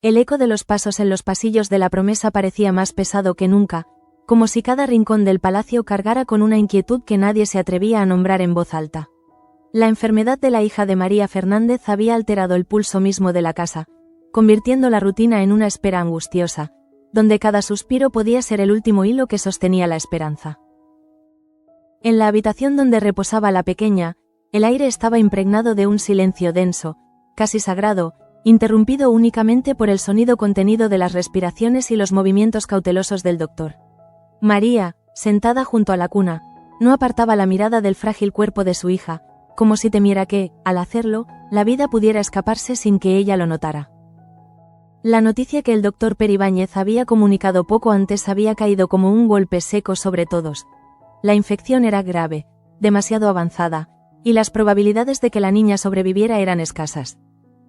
El eco de los pasos en los pasillos de la promesa parecía más pesado que nunca, como si cada rincón del palacio cargara con una inquietud que nadie se atrevía a nombrar en voz alta. La enfermedad de la hija de María Fernández había alterado el pulso mismo de la casa, convirtiendo la rutina en una espera angustiosa, donde cada suspiro podía ser el último hilo que sostenía la esperanza. En la habitación donde reposaba la pequeña, el aire estaba impregnado de un silencio denso, casi sagrado, interrumpido únicamente por el sonido contenido de las respiraciones y los movimientos cautelosos del doctor. María, sentada junto a la cuna, no apartaba la mirada del frágil cuerpo de su hija, como si temiera que, al hacerlo, la vida pudiera escaparse sin que ella lo notara. La noticia que el doctor Peribáñez había comunicado poco antes había caído como un golpe seco sobre todos. La infección era grave, demasiado avanzada, y las probabilidades de que la niña sobreviviera eran escasas.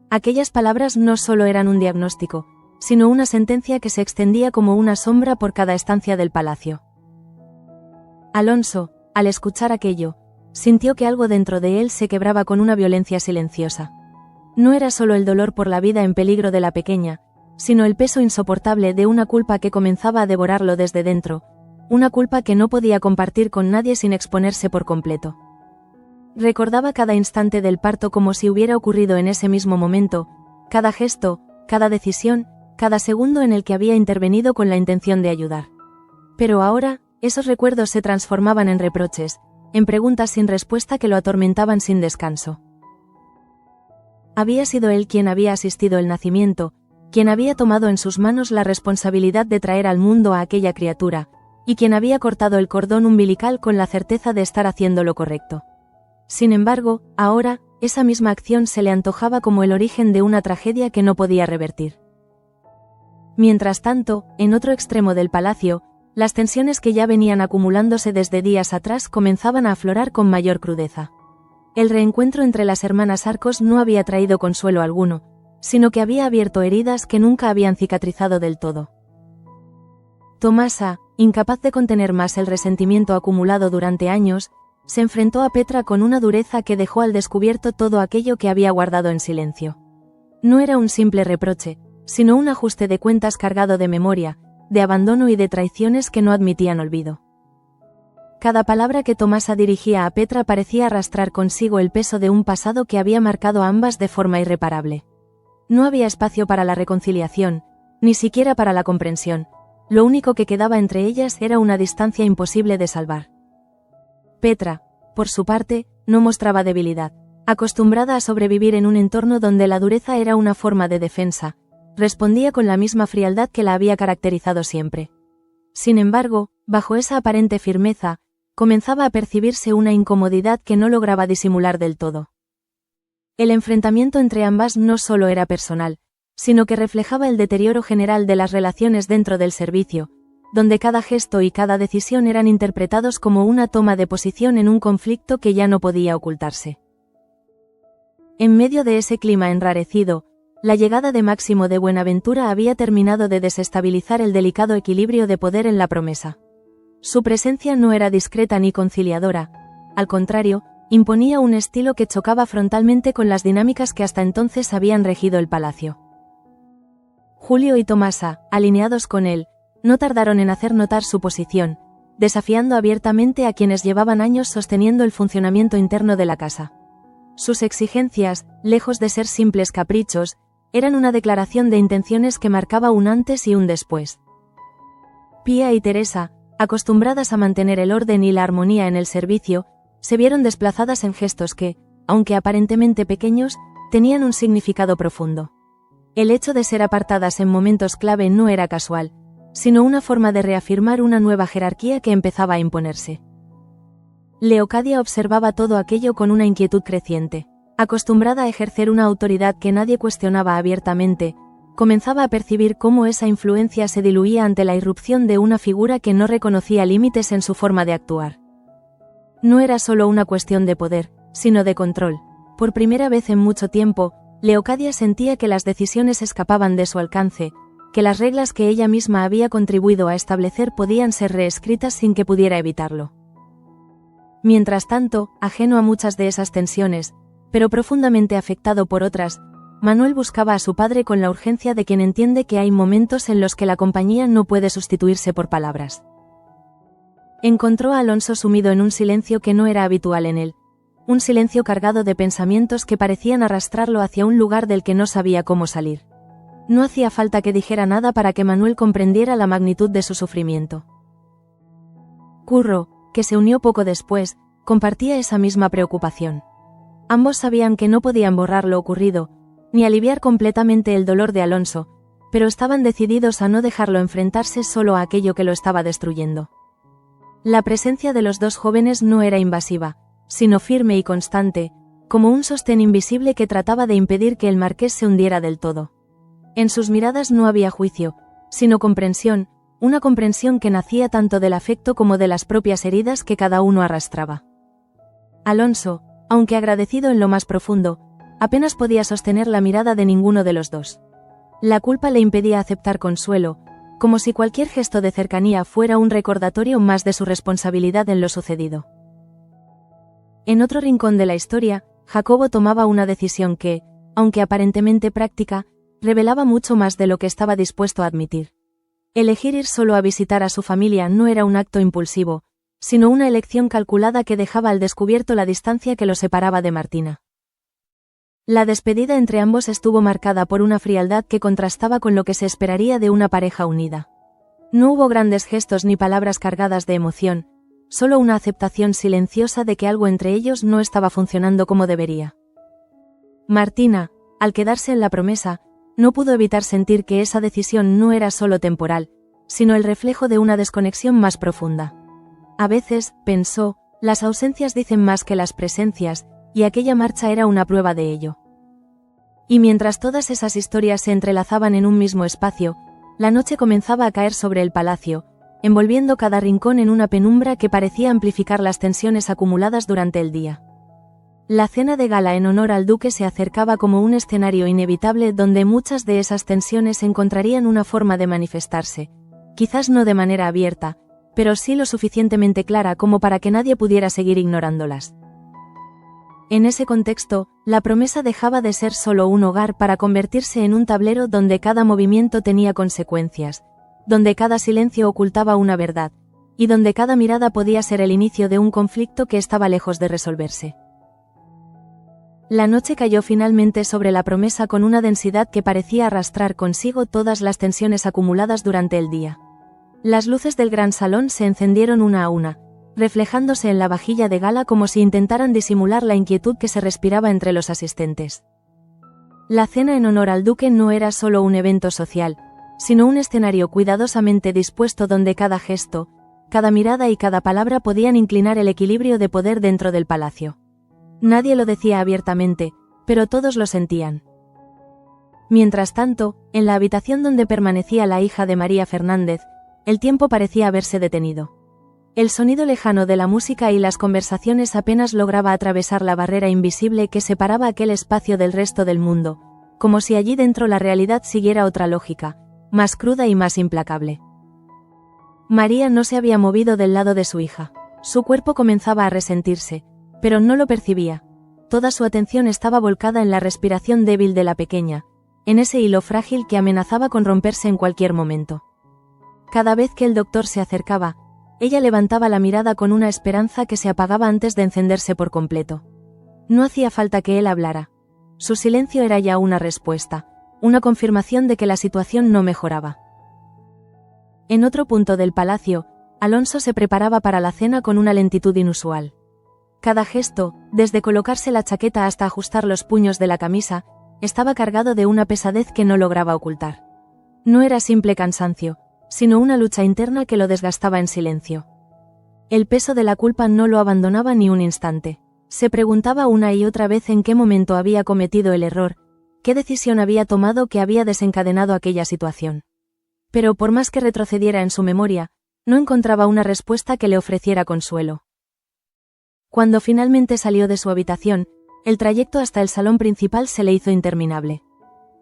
Aquellas palabras no solo eran un diagnóstico, sino una sentencia que se extendía como una sombra por cada estancia del palacio. Alonso, al escuchar aquello, sintió que algo dentro de él se quebraba con una violencia silenciosa. No era solo el dolor por la vida en peligro de la pequeña, sino el peso insoportable de una culpa que comenzaba a devorarlo desde dentro, una culpa que no podía compartir con nadie sin exponerse por completo. Recordaba cada instante del parto como si hubiera ocurrido en ese mismo momento, cada gesto, cada decisión, cada segundo en el que había intervenido con la intención de ayudar. Pero ahora, esos recuerdos se transformaban en reproches, en preguntas sin respuesta que lo atormentaban sin descanso. Había sido él quien había asistido el nacimiento, quien había tomado en sus manos la responsabilidad de traer al mundo a aquella criatura, y quien había cortado el cordón umbilical con la certeza de estar haciendo lo correcto. Sin embargo, ahora, esa misma acción se le antojaba como el origen de una tragedia que no podía revertir. Mientras tanto, en otro extremo del palacio, las tensiones que ya venían acumulándose desde días atrás comenzaban a aflorar con mayor crudeza. El reencuentro entre las hermanas Arcos no había traído consuelo alguno, sino que había abierto heridas que nunca habían cicatrizado del todo. Tomasa, incapaz de contener más el resentimiento acumulado durante años, se enfrentó a Petra con una dureza que dejó al descubierto todo aquello que había guardado en silencio. No era un simple reproche, sino un ajuste de cuentas cargado de memoria, de abandono y de traiciones que no admitían olvido. Cada palabra que Tomasa dirigía a Petra parecía arrastrar consigo el peso de un pasado que había marcado a ambas de forma irreparable. No había espacio para la reconciliación, ni siquiera para la comprensión. Lo único que quedaba entre ellas era una distancia imposible de salvar. Petra, por su parte, no mostraba debilidad. Acostumbrada a sobrevivir en un entorno donde la dureza era una forma de defensa, respondía con la misma frialdad que la había caracterizado siempre. Sin embargo, bajo esa aparente firmeza, comenzaba a percibirse una incomodidad que no lograba disimular del todo. El enfrentamiento entre ambas no solo era personal, sino que reflejaba el deterioro general de las relaciones dentro del servicio, donde cada gesto y cada decisión eran interpretados como una toma de posición en un conflicto que ya no podía ocultarse. En medio de ese clima enrarecido, la llegada de Máximo de Buenaventura había terminado de desestabilizar el delicado equilibrio de poder en la promesa. Su presencia no era discreta ni conciliadora, al contrario, imponía un estilo que chocaba frontalmente con las dinámicas que hasta entonces habían regido el palacio. Julio y Tomasa, alineados con él, no tardaron en hacer notar su posición, desafiando abiertamente a quienes llevaban años sosteniendo el funcionamiento interno de la casa. Sus exigencias, lejos de ser simples caprichos, eran una declaración de intenciones que marcaba un antes y un después. Pía y Teresa, acostumbradas a mantener el orden y la armonía en el servicio, se vieron desplazadas en gestos que, aunque aparentemente pequeños, tenían un significado profundo. El hecho de ser apartadas en momentos clave no era casual, sino una forma de reafirmar una nueva jerarquía que empezaba a imponerse. Leocadia observaba todo aquello con una inquietud creciente. Acostumbrada a ejercer una autoridad que nadie cuestionaba abiertamente, comenzaba a percibir cómo esa influencia se diluía ante la irrupción de una figura que no reconocía límites en su forma de actuar. No era solo una cuestión de poder, sino de control. Por primera vez en mucho tiempo, Leocadia sentía que las decisiones escapaban de su alcance, que las reglas que ella misma había contribuido a establecer podían ser reescritas sin que pudiera evitarlo. Mientras tanto, ajeno a muchas de esas tensiones, pero profundamente afectado por otras, Manuel buscaba a su padre con la urgencia de quien entiende que hay momentos en los que la compañía no puede sustituirse por palabras. Encontró a Alonso sumido en un silencio que no era habitual en él, un silencio cargado de pensamientos que parecían arrastrarlo hacia un lugar del que no sabía cómo salir. No hacía falta que dijera nada para que Manuel comprendiera la magnitud de su sufrimiento. Curro, que se unió poco después, compartía esa misma preocupación. Ambos sabían que no podían borrar lo ocurrido, ni aliviar completamente el dolor de Alonso, pero estaban decididos a no dejarlo enfrentarse solo a aquello que lo estaba destruyendo. La presencia de los dos jóvenes no era invasiva, sino firme y constante, como un sostén invisible que trataba de impedir que el marqués se hundiera del todo. En sus miradas no había juicio, sino comprensión, una comprensión que nacía tanto del afecto como de las propias heridas que cada uno arrastraba. Alonso, aunque agradecido en lo más profundo, apenas podía sostener la mirada de ninguno de los dos. La culpa le impedía aceptar consuelo, como si cualquier gesto de cercanía fuera un recordatorio más de su responsabilidad en lo sucedido. En otro rincón de la historia, Jacobo tomaba una decisión que, aunque aparentemente práctica, revelaba mucho más de lo que estaba dispuesto a admitir. Elegir ir solo a visitar a su familia no era un acto impulsivo, sino una elección calculada que dejaba al descubierto la distancia que lo separaba de Martina. La despedida entre ambos estuvo marcada por una frialdad que contrastaba con lo que se esperaría de una pareja unida. No hubo grandes gestos ni palabras cargadas de emoción, solo una aceptación silenciosa de que algo entre ellos no estaba funcionando como debería. Martina, al quedarse en la promesa, no pudo evitar sentir que esa decisión no era solo temporal, sino el reflejo de una desconexión más profunda. A veces, pensó, las ausencias dicen más que las presencias, y aquella marcha era una prueba de ello. Y mientras todas esas historias se entrelazaban en un mismo espacio, la noche comenzaba a caer sobre el palacio, envolviendo cada rincón en una penumbra que parecía amplificar las tensiones acumuladas durante el día. La cena de gala en honor al duque se acercaba como un escenario inevitable donde muchas de esas tensiones encontrarían una forma de manifestarse, quizás no de manera abierta, pero sí lo suficientemente clara como para que nadie pudiera seguir ignorándolas. En ese contexto, la promesa dejaba de ser solo un hogar para convertirse en un tablero donde cada movimiento tenía consecuencias, donde cada silencio ocultaba una verdad, y donde cada mirada podía ser el inicio de un conflicto que estaba lejos de resolverse. La noche cayó finalmente sobre la promesa con una densidad que parecía arrastrar consigo todas las tensiones acumuladas durante el día. Las luces del gran salón se encendieron una a una, reflejándose en la vajilla de gala como si intentaran disimular la inquietud que se respiraba entre los asistentes. La cena en honor al duque no era solo un evento social, sino un escenario cuidadosamente dispuesto donde cada gesto, cada mirada y cada palabra podían inclinar el equilibrio de poder dentro del palacio. Nadie lo decía abiertamente, pero todos lo sentían. Mientras tanto, en la habitación donde permanecía la hija de María Fernández, el tiempo parecía haberse detenido. El sonido lejano de la música y las conversaciones apenas lograba atravesar la barrera invisible que separaba aquel espacio del resto del mundo, como si allí dentro la realidad siguiera otra lógica, más cruda y más implacable. María no se había movido del lado de su hija. Su cuerpo comenzaba a resentirse, pero no lo percibía. Toda su atención estaba volcada en la respiración débil de la pequeña, en ese hilo frágil que amenazaba con romperse en cualquier momento. Cada vez que el doctor se acercaba, ella levantaba la mirada con una esperanza que se apagaba antes de encenderse por completo. No hacía falta que él hablara. Su silencio era ya una respuesta, una confirmación de que la situación no mejoraba. En otro punto del palacio, Alonso se preparaba para la cena con una lentitud inusual. Cada gesto, desde colocarse la chaqueta hasta ajustar los puños de la camisa, estaba cargado de una pesadez que no lograba ocultar. No era simple cansancio, sino una lucha interna que lo desgastaba en silencio. El peso de la culpa no lo abandonaba ni un instante. Se preguntaba una y otra vez en qué momento había cometido el error, qué decisión había tomado que había desencadenado aquella situación. Pero por más que retrocediera en su memoria, no encontraba una respuesta que le ofreciera consuelo. Cuando finalmente salió de su habitación, el trayecto hasta el salón principal se le hizo interminable.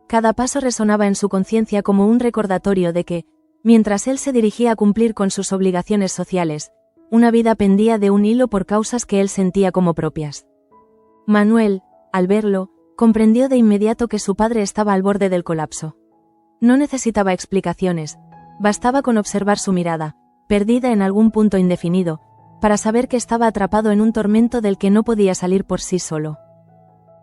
Cada paso resonaba en su conciencia como un recordatorio de que, mientras él se dirigía a cumplir con sus obligaciones sociales, una vida pendía de un hilo por causas que él sentía como propias. Manuel, al verlo, comprendió de inmediato que su padre estaba al borde del colapso. No necesitaba explicaciones, bastaba con observar su mirada, perdida en algún punto indefinido, para saber que estaba atrapado en un tormento del que no podía salir por sí solo.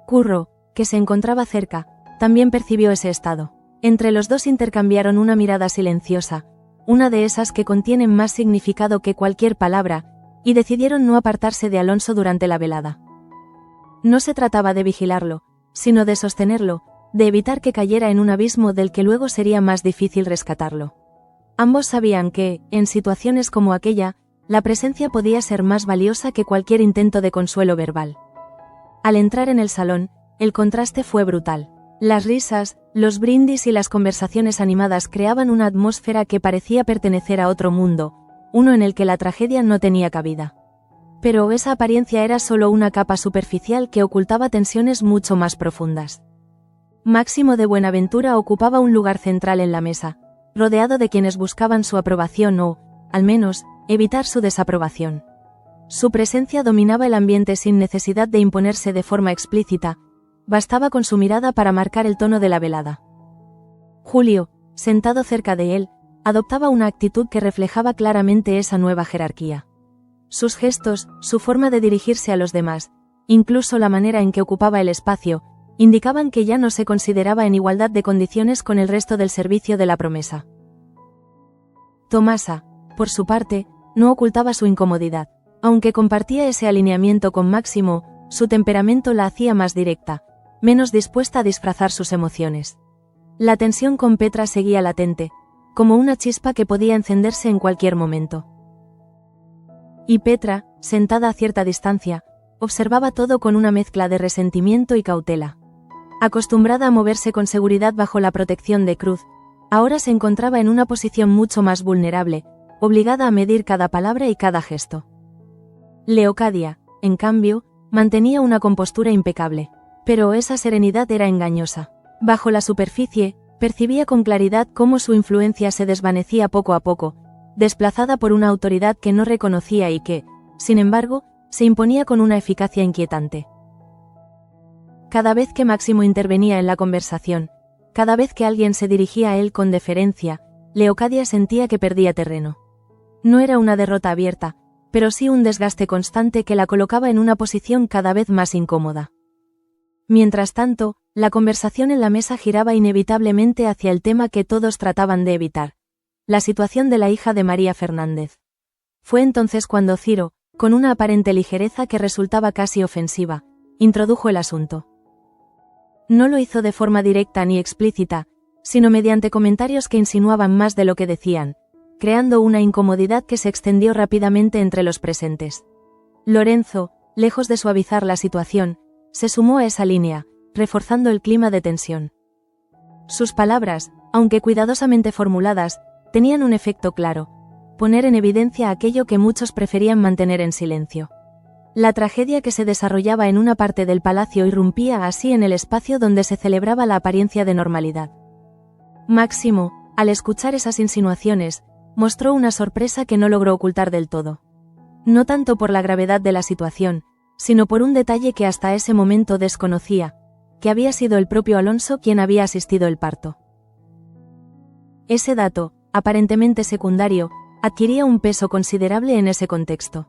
Curro, que se encontraba cerca, también percibió ese estado. Entre los dos intercambiaron una mirada silenciosa, una de esas que contienen más significado que cualquier palabra, y decidieron no apartarse de Alonso durante la velada. No se trataba de vigilarlo, sino de sostenerlo, de evitar que cayera en un abismo del que luego sería más difícil rescatarlo. Ambos sabían que, en situaciones como aquella, la presencia podía ser más valiosa que cualquier intento de consuelo verbal. Al entrar en el salón, el contraste fue brutal. Las risas, los brindis y las conversaciones animadas creaban una atmósfera que parecía pertenecer a otro mundo, uno en el que la tragedia no tenía cabida. Pero esa apariencia era solo una capa superficial que ocultaba tensiones mucho más profundas. Máximo de Buenaventura ocupaba un lugar central en la mesa, rodeado de quienes buscaban su aprobación o, al menos, evitar su desaprobación. Su presencia dominaba el ambiente sin necesidad de imponerse de forma explícita, bastaba con su mirada para marcar el tono de la velada. Julio, sentado cerca de él, adoptaba una actitud que reflejaba claramente esa nueva jerarquía. Sus gestos, su forma de dirigirse a los demás, incluso la manera en que ocupaba el espacio, indicaban que ya no se consideraba en igualdad de condiciones con el resto del servicio de la promesa. Tomasa, por su parte, no ocultaba su incomodidad. Aunque compartía ese alineamiento con Máximo, su temperamento la hacía más directa, menos dispuesta a disfrazar sus emociones. La tensión con Petra seguía latente, como una chispa que podía encenderse en cualquier momento. Y Petra, sentada a cierta distancia, observaba todo con una mezcla de resentimiento y cautela. Acostumbrada a moverse con seguridad bajo la protección de Cruz, ahora se encontraba en una posición mucho más vulnerable, obligada a medir cada palabra y cada gesto. Leocadia, en cambio, mantenía una compostura impecable, pero esa serenidad era engañosa. Bajo la superficie, percibía con claridad cómo su influencia se desvanecía poco a poco, desplazada por una autoridad que no reconocía y que, sin embargo, se imponía con una eficacia inquietante. Cada vez que Máximo intervenía en la conversación, cada vez que alguien se dirigía a él con deferencia, Leocadia sentía que perdía terreno. No era una derrota abierta, pero sí un desgaste constante que la colocaba en una posición cada vez más incómoda. Mientras tanto, la conversación en la mesa giraba inevitablemente hacia el tema que todos trataban de evitar: la situación de la hija de María Fernández. Fue entonces cuando Ciro, con una aparente ligereza que resultaba casi ofensiva, introdujo el asunto. No lo hizo de forma directa ni explícita, sino mediante comentarios que insinuaban más de lo que decían, creando una incomodidad que se extendió rápidamente entre los presentes. Lorenzo, lejos de suavizar la situación, se sumó a esa línea, reforzando el clima de tensión. Sus palabras, aunque cuidadosamente formuladas, tenían un efecto claro: poner en evidencia aquello que muchos preferían mantener en silencio. La tragedia que se desarrollaba en una parte del palacio irrumpía así en el espacio donde se celebraba la apariencia de normalidad. Máximo, al escuchar esas insinuaciones, mostró una sorpresa que no logró ocultar del todo. No tanto por la gravedad de la situación, sino por un detalle que hasta ese momento desconocía, que había sido el propio Alonso quien había asistido el parto. Ese dato, aparentemente secundario, adquiría un peso considerable en ese contexto.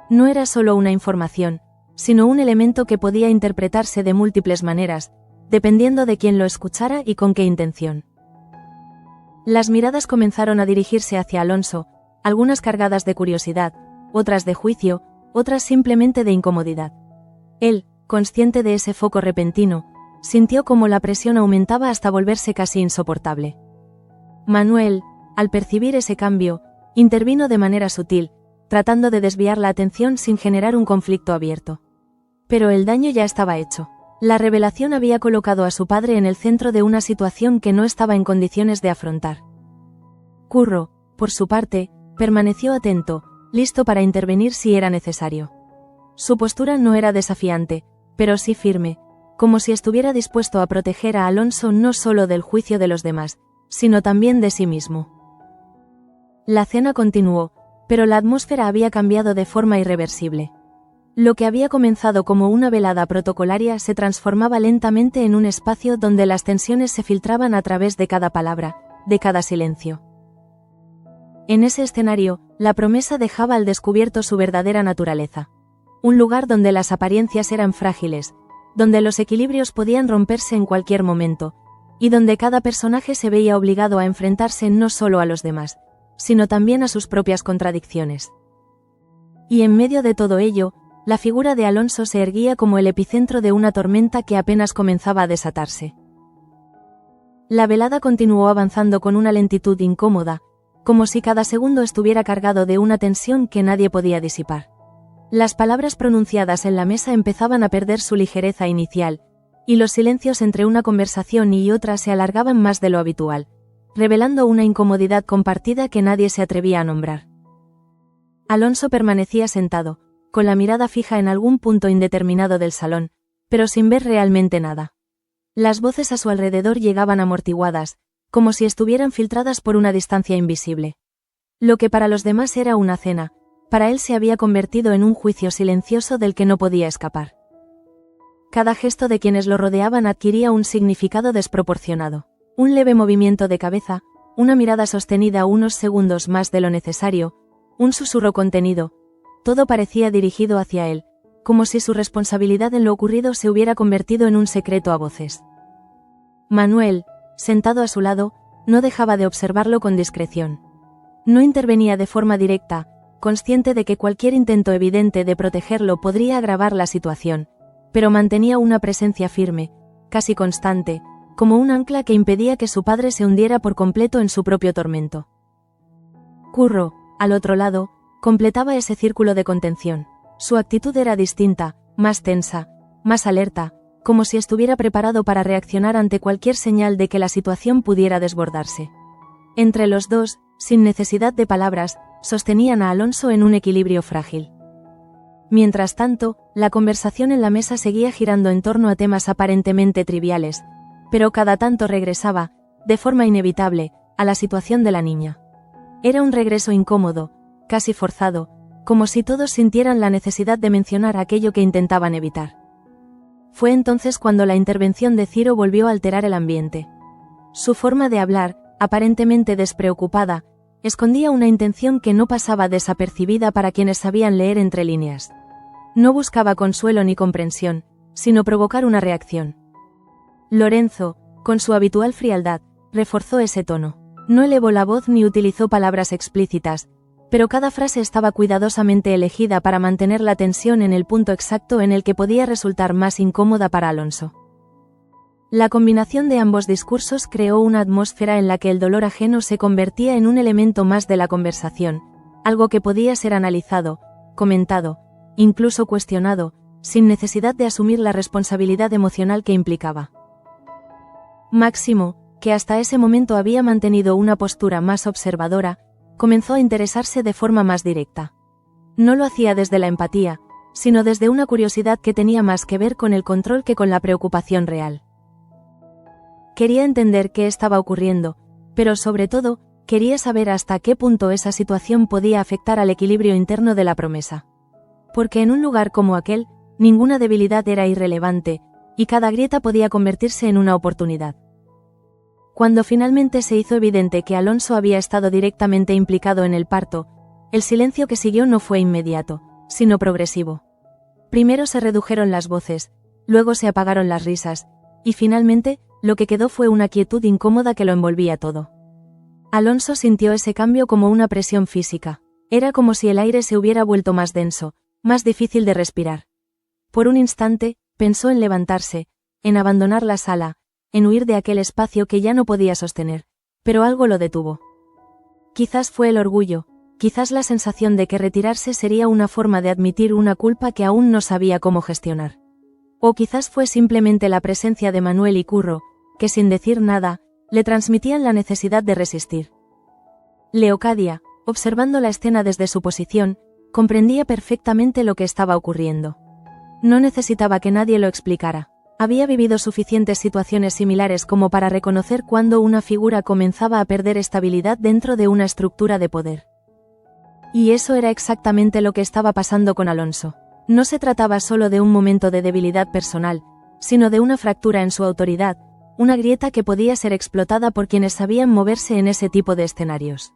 No era solo una información, sino un elemento que podía interpretarse de múltiples maneras, dependiendo de quién lo escuchara y con qué intención. Las miradas comenzaron a dirigirse hacia Alonso, algunas cargadas de curiosidad, otras de juicio, otras simplemente de incomodidad. Él, consciente de ese foco repentino, sintió como la presión aumentaba hasta volverse casi insoportable. Manuel, al percibir ese cambio, intervino de manera sutil, tratando de desviar la atención sin generar un conflicto abierto. Pero el daño ya estaba hecho. La revelación había colocado a su padre en el centro de una situación que no estaba en condiciones de afrontar. Curro, por su parte, permaneció atento, listo para intervenir si era necesario. Su postura no era desafiante, pero sí firme, como si estuviera dispuesto a proteger a Alonso no solo del juicio de los demás, sino también de sí mismo. La cena continuó, pero la atmósfera había cambiado de forma irreversible. Lo que había comenzado como una velada protocolaria se transformaba lentamente en un espacio donde las tensiones se filtraban a través de cada palabra, de cada silencio. En ese escenario, la promesa dejaba al descubierto su verdadera naturaleza. Un lugar donde las apariencias eran frágiles, donde los equilibrios podían romperse en cualquier momento, y donde cada personaje se veía obligado a enfrentarse no solo a los demás, sino también a sus propias contradicciones. Y en medio de todo ello, la figura de Alonso se erguía como el epicentro de una tormenta que apenas comenzaba a desatarse. La velada continuó avanzando con una lentitud incómoda, como si cada segundo estuviera cargado de una tensión que nadie podía disipar. Las palabras pronunciadas en la mesa empezaban a perder su ligereza inicial, y los silencios entre una conversación y otra se alargaban más de lo habitual, revelando una incomodidad compartida que nadie se atrevía a nombrar. Alonso permanecía sentado, con la mirada fija en algún punto indeterminado del salón, pero sin ver realmente nada. Las voces a su alrededor llegaban amortiguadas, como si estuvieran filtradas por una distancia invisible. Lo que para los demás era una cena, para él se había convertido en un juicio silencioso del que no podía escapar. Cada gesto de quienes lo rodeaban adquiría un significado desproporcionado. Un leve movimiento de cabeza, una mirada sostenida unos segundos más de lo necesario, un susurro contenido, todo parecía dirigido hacia él, como si su responsabilidad en lo ocurrido se hubiera convertido en un secreto a voces. Manuel, sentado a su lado, no dejaba de observarlo con discreción. No intervenía de forma directa, consciente de que cualquier intento evidente de protegerlo podría agravar la situación, pero mantenía una presencia firme, casi constante, como un ancla que impedía que su padre se hundiera por completo en su propio tormento. Curro, al otro lado, completaba ese círculo de contención. Su actitud era distinta, más tensa, más alerta, como si estuviera preparado para reaccionar ante cualquier señal de que la situación pudiera desbordarse. Entre los dos, sin necesidad de palabras, sostenían a Alonso en un equilibrio frágil. Mientras tanto, la conversación en la mesa seguía girando en torno a temas aparentemente triviales, pero cada tanto regresaba, de forma inevitable, a la situación de la niña. Era un regreso incómodo, casi forzado, como si todos sintieran la necesidad de mencionar aquello que intentaban evitar. Fue entonces cuando la intervención de Ciro volvió a alterar el ambiente. Su forma de hablar, aparentemente despreocupada, escondía una intención que no pasaba desapercibida para quienes sabían leer entre líneas. No buscaba consuelo ni comprensión, sino provocar una reacción. Lorenzo, con su habitual frialdad, reforzó ese tono. No elevó la voz ni utilizó palabras explícitas, pero cada frase estaba cuidadosamente elegida para mantener la tensión en el punto exacto en el que podía resultar más incómoda para Alonso. La combinación de ambos discursos creó una atmósfera en la que el dolor ajeno se convertía en un elemento más de la conversación, algo que podía ser analizado, comentado, incluso cuestionado, sin necesidad de asumir la responsabilidad emocional que implicaba. Máximo, que hasta ese momento había mantenido una postura más observadora, comenzó a interesarse de forma más directa. No lo hacía desde la empatía, sino desde una curiosidad que tenía más que ver con el control que con la preocupación real. Quería entender qué estaba ocurriendo, pero sobre todo, quería saber hasta qué punto esa situación podía afectar al equilibrio interno de la promesa. Porque en un lugar como aquel, ninguna debilidad era irrelevante, y cada grieta podía convertirse en una oportunidad. Cuando finalmente se hizo evidente que Alonso había estado directamente implicado en el parto, el silencio que siguió no fue inmediato, sino progresivo. Primero se redujeron las voces, luego se apagaron las risas, y finalmente, lo que quedó fue una quietud incómoda que lo envolvía todo. Alonso sintió ese cambio como una presión física. Era como si el aire se hubiera vuelto más denso, más difícil de respirar. Por un instante, pensó en levantarse, en abandonar la sala, en huir de aquel espacio que ya no podía sostener, pero algo lo detuvo. Quizás fue el orgullo, quizás la sensación de que retirarse sería una forma de admitir una culpa que aún no sabía cómo gestionar. O quizás fue simplemente la presencia de Manuel y Curro, que sin decir nada, le transmitían la necesidad de resistir. Leocadia, observando la escena desde su posición, comprendía perfectamente lo que estaba ocurriendo. No necesitaba que nadie lo explicara. Había vivido suficientes situaciones similares como para reconocer cuando una figura comenzaba a perder estabilidad dentro de una estructura de poder. Y eso era exactamente lo que estaba pasando con Alonso. No se trataba solo de un momento de debilidad personal, sino de una fractura en su autoridad, una grieta que podía ser explotada por quienes sabían moverse en ese tipo de escenarios.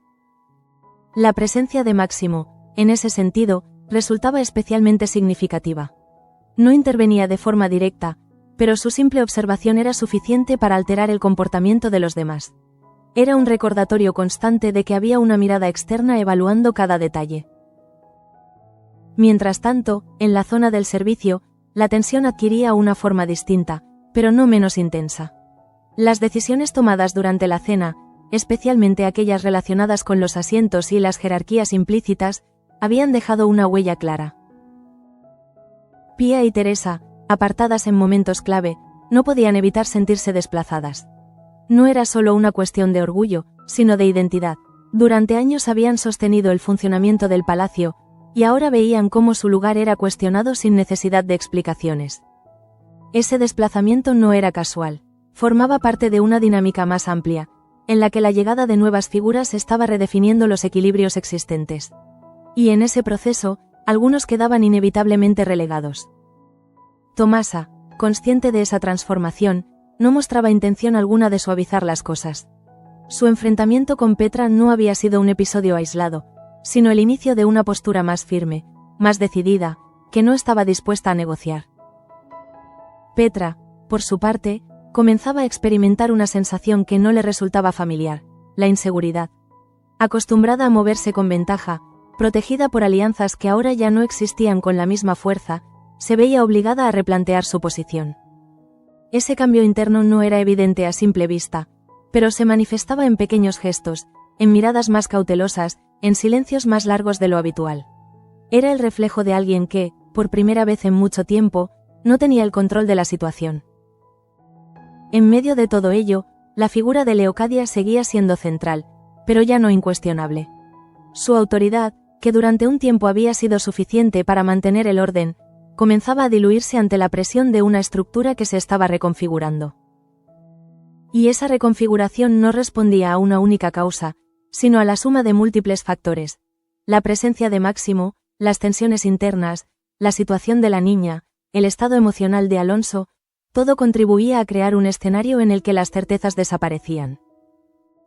La presencia de Máximo, en ese sentido, resultaba especialmente significativa. No intervenía de forma directa, pero su simple observación era suficiente para alterar el comportamiento de los demás. Era un recordatorio constante de que había una mirada externa evaluando cada detalle. Mientras tanto, en la zona del servicio, la tensión adquiría una forma distinta, pero no menos intensa. Las decisiones tomadas durante la cena, especialmente aquellas relacionadas con los asientos y las jerarquías implícitas, habían dejado una huella clara. Pía y Teresa, apartadas en momentos clave, no podían evitar sentirse desplazadas. No era solo una cuestión de orgullo, sino de identidad. Durante años habían sostenido el funcionamiento del palacio, y ahora veían cómo su lugar era cuestionado sin necesidad de explicaciones. Ese desplazamiento no era casual. Formaba parte de una dinámica más amplia, en la que la llegada de nuevas figuras estaba redefiniendo los equilibrios existentes. Y en ese proceso, algunos quedaban inevitablemente relegados. Tomasa, consciente de esa transformación, no mostraba intención alguna de suavizar las cosas. Su enfrentamiento con Petra no había sido un episodio aislado, sino el inicio de una postura más firme, más decidida, que no estaba dispuesta a negociar. Petra, por su parte, comenzaba a experimentar una sensación que no le resultaba familiar, la inseguridad. Acostumbrada a moverse con ventaja, protegida por alianzas que ahora ya no existían con la misma fuerza, se veía obligada a replantear su posición. Ese cambio interno no era evidente a simple vista, pero se manifestaba en pequeños gestos, en miradas más cautelosas, en silencios más largos de lo habitual. Era el reflejo de alguien que, por primera vez en mucho tiempo, no tenía el control de la situación. En medio de todo ello, la figura de Leocadia seguía siendo central, pero ya no incuestionable. Su autoridad, que durante un tiempo había sido suficiente para mantener el orden, comenzaba a diluirse ante la presión de una estructura que se estaba reconfigurando. Y esa reconfiguración no respondía a una única causa, sino a la suma de múltiples factores: la presencia de Máximo, las tensiones internas, la situación de la niña, el estado emocional de Alonso. Todo contribuía a crear un escenario en el que las certezas desaparecían.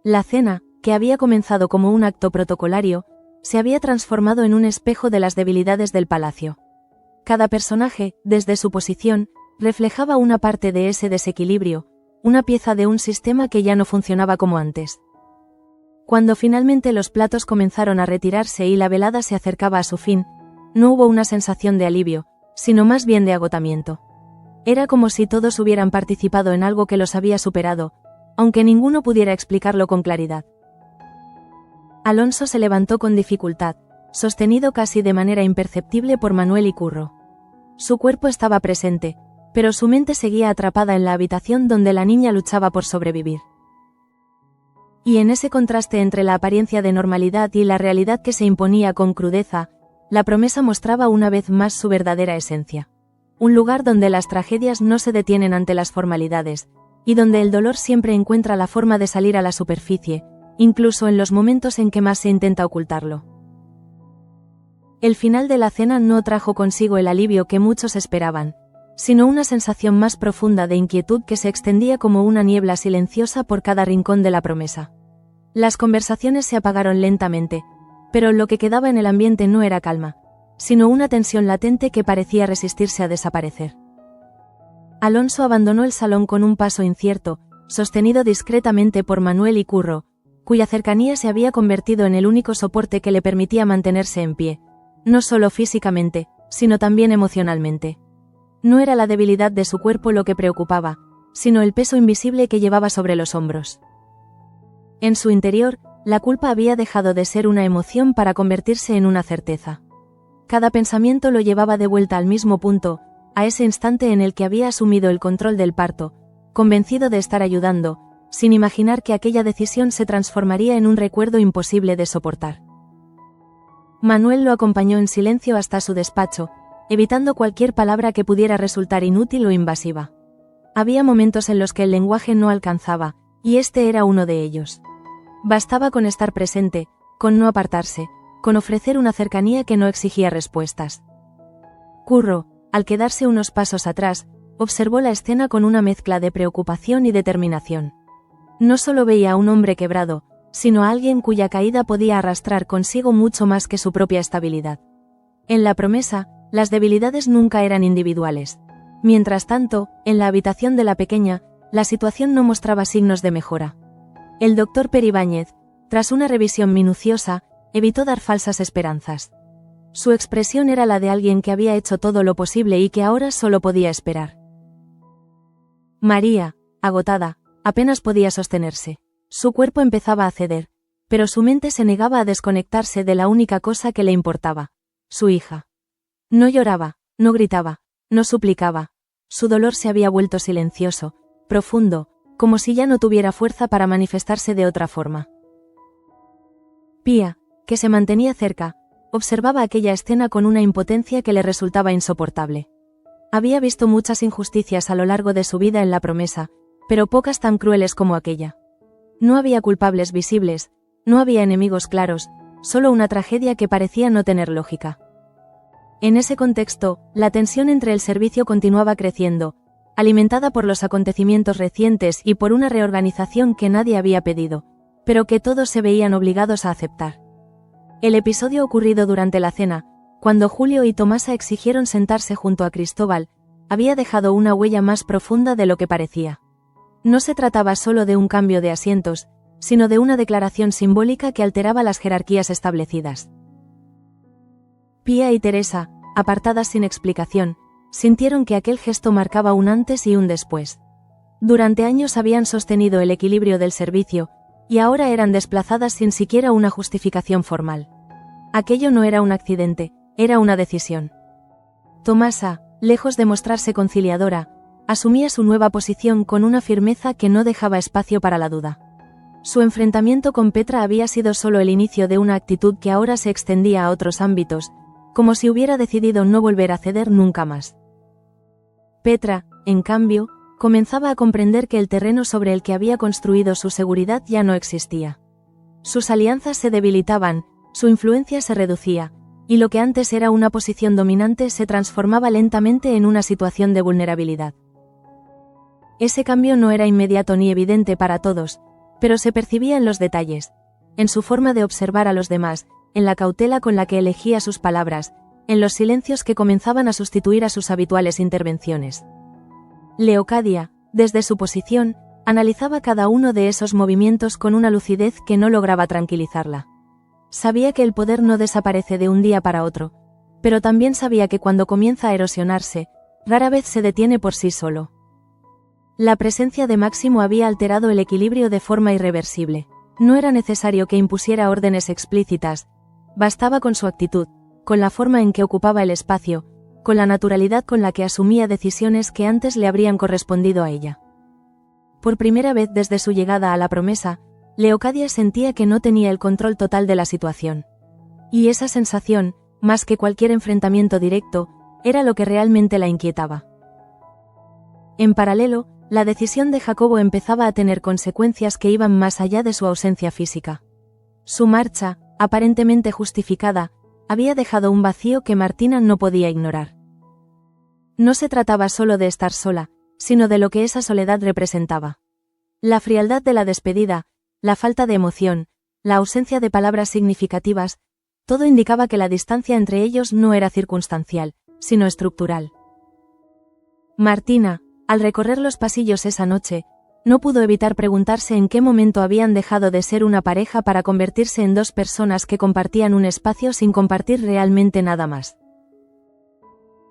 La cena, que había comenzado como un acto protocolario, se había transformado en un espejo de las debilidades del palacio. Cada personaje, desde su posición, reflejaba una parte de ese desequilibrio, una pieza de un sistema que ya no funcionaba como antes. Cuando finalmente los platos comenzaron a retirarse y la velada se acercaba a su fin, no hubo una sensación de alivio, sino más bien de agotamiento. Era como si todos hubieran participado en algo que los había superado, aunque ninguno pudiera explicarlo con claridad. Alonso se levantó con dificultad, sostenido casi de manera imperceptible por Manuel y Curro. Su cuerpo estaba presente, pero su mente seguía atrapada en la habitación donde la niña luchaba por sobrevivir. Y en ese contraste entre la apariencia de normalidad y la realidad que se imponía con crudeza, la promesa mostraba una vez más su verdadera esencia. Un lugar donde las tragedias no se detienen ante las formalidades, y donde el dolor siempre encuentra la forma de salir a la superficie, incluso en los momentos en que más se intenta ocultarlo. El final de la cena no trajo consigo el alivio que muchos esperaban, sino una sensación más profunda de inquietud que se extendía como una niebla silenciosa por cada rincón de la promesa. Las conversaciones se apagaron lentamente, pero lo que quedaba en el ambiente no era calma, sino una tensión latente que parecía resistirse a desaparecer. Alonso abandonó el salón con un paso incierto, sostenido discretamente por Manuel y Curro, cuya cercanía se había convertido en el único soporte que le permitía mantenerse en pie, no solo físicamente, sino también emocionalmente. No era la debilidad de su cuerpo lo que preocupaba, sino el peso invisible que llevaba sobre los hombros. En su interior, la culpa había dejado de ser una emoción para convertirse en una certeza. Cada pensamiento lo llevaba de vuelta al mismo punto, a ese instante en el que había asumido el control del parto, convencido de estar ayudando, sin imaginar que aquella decisión se transformaría en un recuerdo imposible de soportar. Manuel lo acompañó en silencio hasta su despacho, evitando cualquier palabra que pudiera resultar inútil o invasiva. Había momentos en los que el lenguaje no alcanzaba, y este era uno de ellos. Bastaba con estar presente, con no apartarse, con ofrecer una cercanía que no exigía respuestas. Curro, al quedarse unos pasos atrás, observó la escena con una mezcla de preocupación y determinación. No solo veía a un hombre quebrado, sino a alguien cuya caída podía arrastrar consigo mucho más que su propia estabilidad. En La Promesa, las debilidades nunca eran individuales. Mientras tanto, en la habitación de la pequeña, la situación no mostraba signos de mejora. El doctor Peribáñez, tras una revisión minuciosa, evitó dar falsas esperanzas. Su expresión era la de alguien que había hecho todo lo posible y que ahora solo podía esperar. María, agotada, apenas podía sostenerse. Su cuerpo empezaba a ceder, pero su mente se negaba a desconectarse de la única cosa que le importaba: su hija. No lloraba, no gritaba, no suplicaba. Su dolor se había vuelto silencioso, profundo, como si ya no tuviera fuerza para manifestarse de otra forma. Pía, que se mantenía cerca, observaba aquella escena con una impotencia que le resultaba insoportable. Había visto muchas injusticias a lo largo de su vida en La Promesa, pero pocas tan crueles como aquella. No había culpables visibles, no había enemigos claros, solo una tragedia que parecía no tener lógica. En ese contexto, la tensión entre el servicio continuaba creciendo, alimentada por los acontecimientos recientes y por una reorganización que nadie había pedido, pero que todos se veían obligados a aceptar. El episodio ocurrido durante la cena, cuando Julio y Tomasa exigieron sentarse junto a Cristóbal, había dejado una huella más profunda de lo que parecía. No se trataba solo de un cambio de asientos, sino de una declaración simbólica que alteraba las jerarquías establecidas. Pía y Teresa, apartadas sin explicación, sintieron que aquel gesto marcaba un antes y un después. Durante años habían sostenido el equilibrio del servicio, y ahora eran desplazadas sin siquiera una justificación formal. Aquello no era un accidente, era una decisión. Tomasa, lejos de mostrarse conciliadora, asumía su nueva posición con una firmeza que no dejaba espacio para la duda. Su enfrentamiento con Petra había sido solo el inicio de una actitud que ahora se extendía a otros ámbitos, como si hubiera decidido no volver a ceder nunca más. Petra, en cambio, comenzaba a comprender que el terreno sobre el que había construido su seguridad ya no existía. Sus alianzas se debilitaban, su influencia se reducía, y lo que antes era una posición dominante se transformaba lentamente en una situación de vulnerabilidad. Ese cambio no era inmediato ni evidente para todos, pero se percibía en los detalles, en su forma de observar a los demás, en la cautela con la que elegía sus palabras, en los silencios que comenzaban a sustituir a sus habituales intervenciones. Leocadia, desde su posición, analizaba cada uno de esos movimientos con una lucidez que no lograba tranquilizarla. Sabía que el poder no desaparece de un día para otro, pero también sabía que cuando comienza a erosionarse, rara vez se detiene por sí solo. La presencia de Máximo había alterado el equilibrio de forma irreversible. No era necesario que impusiera órdenes explícitas, bastaba con su actitud, con la forma en que ocupaba el espacio, con la naturalidad con la que asumía decisiones que antes le habrían correspondido a ella. Por primera vez desde su llegada a La Promesa, Leocadia sentía que no tenía el control total de la situación. Y esa sensación, más que cualquier enfrentamiento directo, era lo que realmente la inquietaba. En paralelo, la decisión de Jacobo empezaba a tener consecuencias que iban más allá de su ausencia física. Su marcha, aparentemente justificada, había dejado un vacío que Martina no podía ignorar. No se trataba solo de estar sola, sino de lo que esa soledad representaba. La frialdad de la despedida, la falta de emoción, la ausencia de palabras significativas, todo indicaba que la distancia entre ellos no era circunstancial, sino estructural. Martina, al recorrer los pasillos esa noche, no pudo evitar preguntarse en qué momento habían dejado de ser una pareja para convertirse en dos personas que compartían un espacio sin compartir realmente nada más.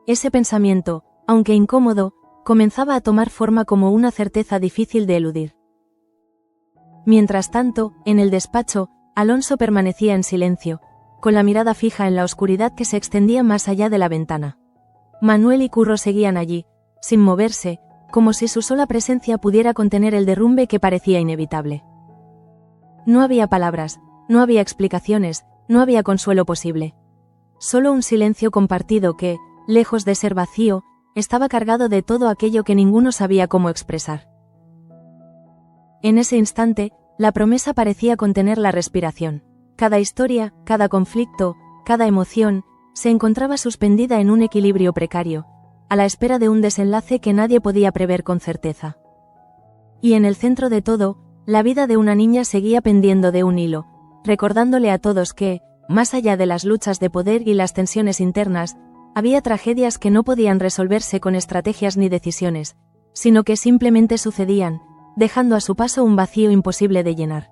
Ese pensamiento, aunque incómodo, comenzaba a tomar forma como una certeza difícil de eludir. Mientras tanto, en el despacho, Alonso permanecía en silencio, con la mirada fija en la oscuridad que se extendía más allá de la ventana. Manuel y Curro seguían allí, sin moverse, como si su sola presencia pudiera contener el derrumbe que parecía inevitable. No había palabras, no había explicaciones, no había consuelo posible. Solo un silencio compartido que, lejos de ser vacío, estaba cargado de todo aquello que ninguno sabía cómo expresar. En ese instante, La Promesa parecía contener la respiración. Cada historia, cada conflicto, cada emoción, se encontraba suspendida en un equilibrio precario, a la espera de un desenlace que nadie podía prever con certeza. Y en el centro de todo, la vida de una niña seguía pendiendo de un hilo, recordándole a todos que, más allá de las luchas de poder y las tensiones internas, había tragedias que no podían resolverse con estrategias ni decisiones, sino que simplemente sucedían, dejando a su paso un vacío imposible de llenar.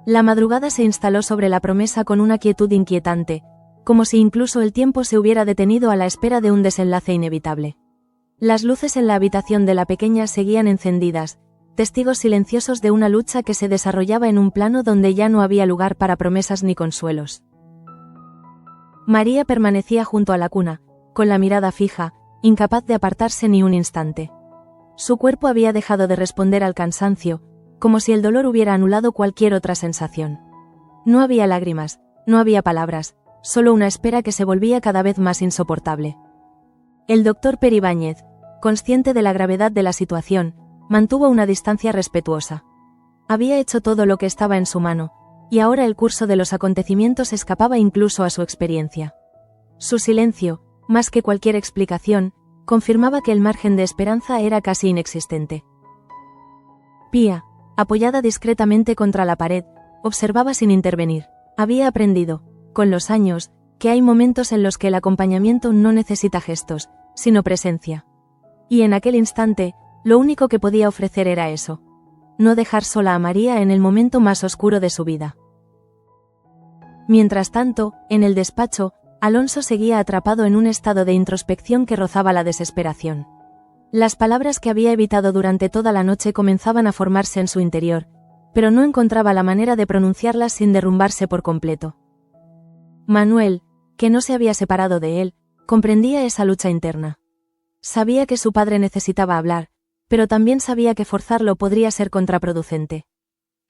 La madrugada se instaló sobre la promesa con una quietud inquietante, como si incluso el tiempo se hubiera detenido a la espera de un desenlace inevitable. Las luces en la habitación de la pequeña seguían encendidas, testigos silenciosos de una lucha que se desarrollaba en un plano donde ya no había lugar para promesas ni consuelos. María permanecía junto a la cuna, con la mirada fija, incapaz de apartarse ni un instante. Su cuerpo había dejado de responder al cansancio, como si el dolor hubiera anulado cualquier otra sensación. No había lágrimas, no había palabras, solo una espera que se volvía cada vez más insoportable. El doctor Peribáñez, consciente de la gravedad de la situación, mantuvo una distancia respetuosa. Había hecho todo lo que estaba en su mano, y ahora el curso de los acontecimientos escapaba incluso a su experiencia. Su silencio, más que cualquier explicación, confirmaba que el margen de esperanza era casi inexistente. Pía, apoyada discretamente contra la pared, observaba sin intervenir. Había aprendido, con los años, que hay momentos en los que el acompañamiento no necesita gestos, sino presencia. Y en aquel instante, lo único que podía ofrecer era eso. No dejar sola a María en el momento más oscuro de su vida. Mientras tanto, en el despacho, Alonso seguía atrapado en un estado de introspección que rozaba la desesperación. Las palabras que había evitado durante toda la noche comenzaban a formarse en su interior, pero no encontraba la manera de pronunciarlas sin derrumbarse por completo. Manuel, que no se había separado de él, comprendía esa lucha interna. Sabía que su padre necesitaba hablar, pero también sabía que forzarlo podría ser contraproducente.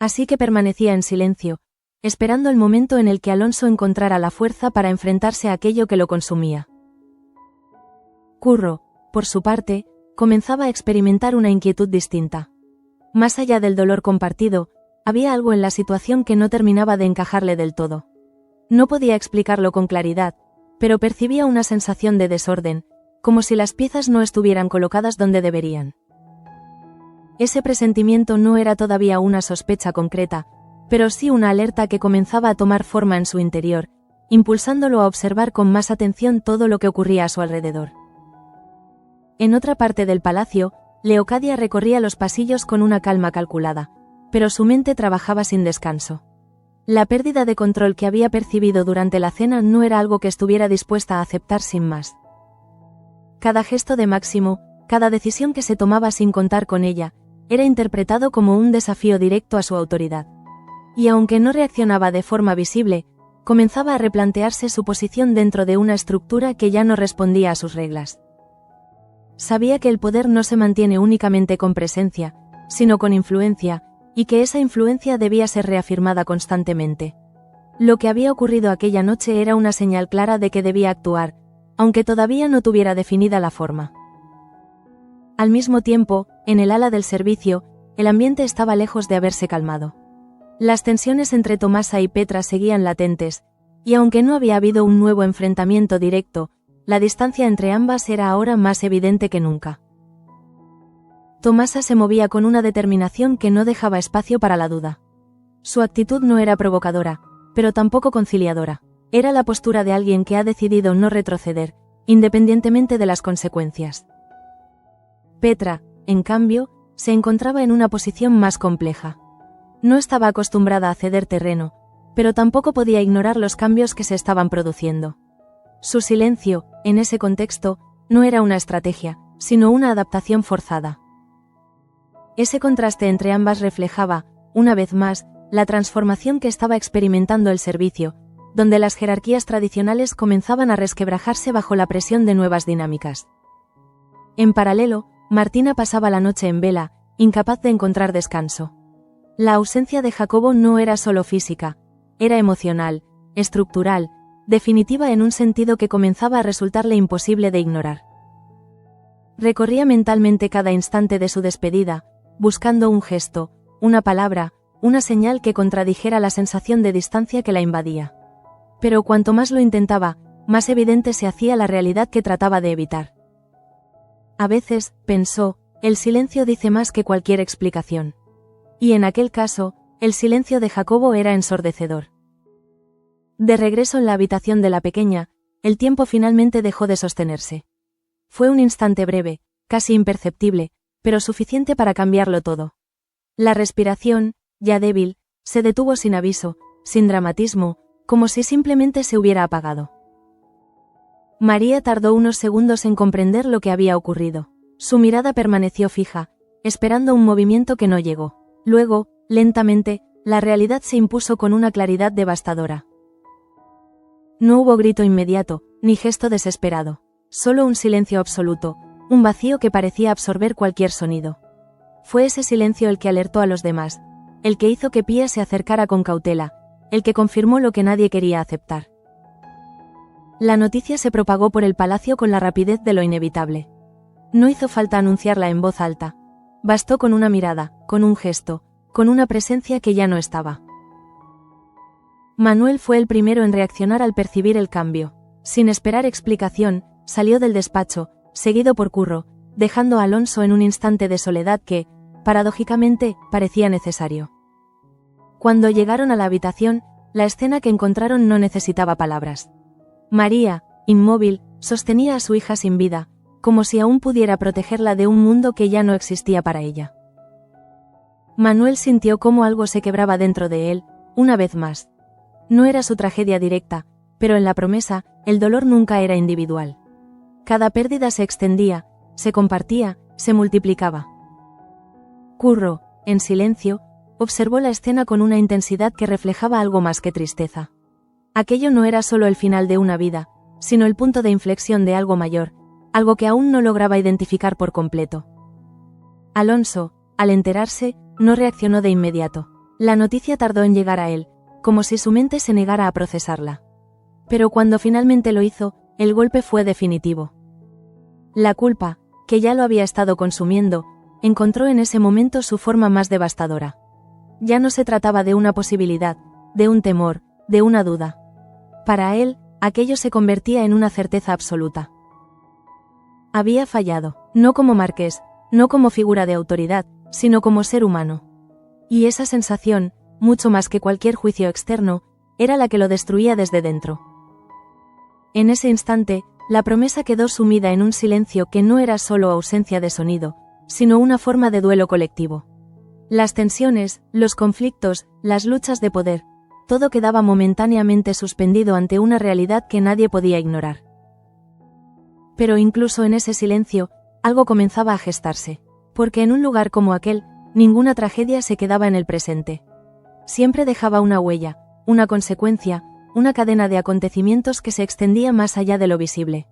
Así que permanecía en silencio, esperando el momento en el que Alonso encontrara la fuerza para enfrentarse a aquello que lo consumía. Curro, por su parte, comenzaba a experimentar una inquietud distinta. Más allá del dolor compartido, había algo en la situación que no terminaba de encajarle del todo. No podía explicarlo con claridad, pero percibía una sensación de desorden, como si las piezas no estuvieran colocadas donde deberían. Ese presentimiento no era todavía una sospecha concreta, pero sí una alerta que comenzaba a tomar forma en su interior, impulsándolo a observar con más atención todo lo que ocurría a su alrededor. En otra parte del palacio, Leocadia recorría los pasillos con una calma calculada, pero su mente trabajaba sin descanso. La pérdida de control que había percibido durante la cena no era algo que estuviera dispuesta a aceptar sin más. Cada gesto de Máximo, cada decisión que se tomaba sin contar con ella, era interpretado como un desafío directo a su autoridad. Y aunque no reaccionaba de forma visible, comenzaba a replantearse su posición dentro de una estructura que ya no respondía a sus reglas. Sabía que el poder no se mantiene únicamente con presencia, sino con influencia, y que esa influencia debía ser reafirmada constantemente. Lo que había ocurrido aquella noche era una señal clara de que debía actuar, aunque todavía no tuviera definida la forma. Al mismo tiempo, en el ala del servicio, el ambiente estaba lejos de haberse calmado. Las tensiones entre Tomasa y Petra seguían latentes, y aunque no había habido un nuevo enfrentamiento directo, la distancia entre ambas era ahora más evidente que nunca. Tomasa se movía con una determinación que no dejaba espacio para la duda. Su actitud no era provocadora, pero tampoco conciliadora. Era la postura de alguien que ha decidido no retroceder, independientemente de las consecuencias. Petra, en cambio, se encontraba en una posición más compleja. No estaba acostumbrada a ceder terreno, pero tampoco podía ignorar los cambios que se estaban produciendo. Su silencio, en ese contexto, no era una estrategia, sino una adaptación forzada. Ese contraste entre ambas reflejaba, una vez más, la transformación que estaba experimentando el servicio, donde las jerarquías tradicionales comenzaban a resquebrajarse bajo la presión de nuevas dinámicas. En paralelo, Martina pasaba la noche en vela, incapaz de encontrar descanso. La ausencia de Jacobo no era solo física, era emocional, estructural, definitiva en un sentido que comenzaba a resultarle imposible de ignorar. Recorría mentalmente cada instante de su despedida, buscando un gesto, una palabra, una señal que contradijera la sensación de distancia que la invadía. Pero cuanto más lo intentaba, más evidente se hacía la realidad que trataba de evitar. A veces, pensó, el silencio dice más que cualquier explicación. Y en aquel caso, el silencio de Jacobo era ensordecedor. De regreso en la habitación de la pequeña, el tiempo finalmente dejó de sostenerse. Fue un instante breve, casi imperceptible, pero suficiente para cambiarlo todo. La respiración, ya débil, se detuvo sin aviso, sin dramatismo, como si simplemente se hubiera apagado. María tardó unos segundos en comprender lo que había ocurrido. Su mirada permaneció fija, esperando un movimiento que no llegó. Luego, lentamente, la realidad se impuso con una claridad devastadora. No hubo grito inmediato, ni gesto desesperado. Solo un silencio absoluto, un vacío que parecía absorber cualquier sonido. Fue ese silencio el que alertó a los demás, el que hizo que Pía se acercara con cautela, el que confirmó lo que nadie quería aceptar. La noticia se propagó por el palacio con la rapidez de lo inevitable. No hizo falta anunciarla en voz alta. Bastó con una mirada, con un gesto, con una presencia que ya no estaba. Manuel fue el primero en reaccionar al percibir el cambio. Sin esperar explicación, salió del despacho, seguido por Curro, dejando a Alonso en un instante de soledad que, paradójicamente, parecía necesario. Cuando llegaron a la habitación, la escena que encontraron no necesitaba palabras. María, inmóvil, sostenía a su hija sin vida, como si aún pudiera protegerla de un mundo que ya no existía para ella. Manuel sintió cómo algo se quebraba dentro de él, una vez más. No era su tragedia directa, pero en la promesa, el dolor nunca era individual. Cada pérdida se extendía, se compartía, se multiplicaba. Curro, en silencio, observó la escena con una intensidad que reflejaba algo más que tristeza. Aquello no era solo el final de una vida, sino el punto de inflexión de algo mayor, algo que aún no lograba identificar por completo. Alonso, al enterarse, no reaccionó de inmediato. La noticia tardó en llegar a él, como si su mente se negara a procesarla. Pero cuando finalmente lo hizo, el golpe fue definitivo. La culpa, que ya lo había estado consumiendo, encontró en ese momento su forma más devastadora. Ya no se trataba de una posibilidad, de un temor, de una duda. Para él, aquello se convertía en una certeza absoluta. Había fallado, no como marqués, no como figura de autoridad, sino como ser humano. Y esa sensación, mucho más que cualquier juicio externo, era la que lo destruía desde dentro. En ese instante, la promesa quedó sumida en un silencio que no era solo ausencia de sonido, sino una forma de duelo colectivo. Las tensiones, los conflictos, las luchas de poder, todo quedaba momentáneamente suspendido ante una realidad que nadie podía ignorar. Pero incluso en ese silencio, algo comenzaba a gestarse, porque en un lugar como aquel, ninguna tragedia se quedaba en el presente. Siempre dejaba una huella, una consecuencia, una cadena de acontecimientos que se extendía más allá de lo visible.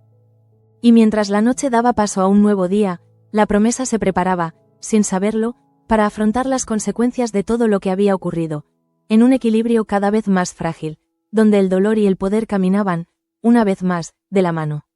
Y mientras la noche daba paso a un nuevo día, la promesa se preparaba, sin saberlo, para afrontar las consecuencias de todo lo que había ocurrido, en un equilibrio cada vez más frágil, donde el dolor y el poder caminaban, una vez más, de la mano.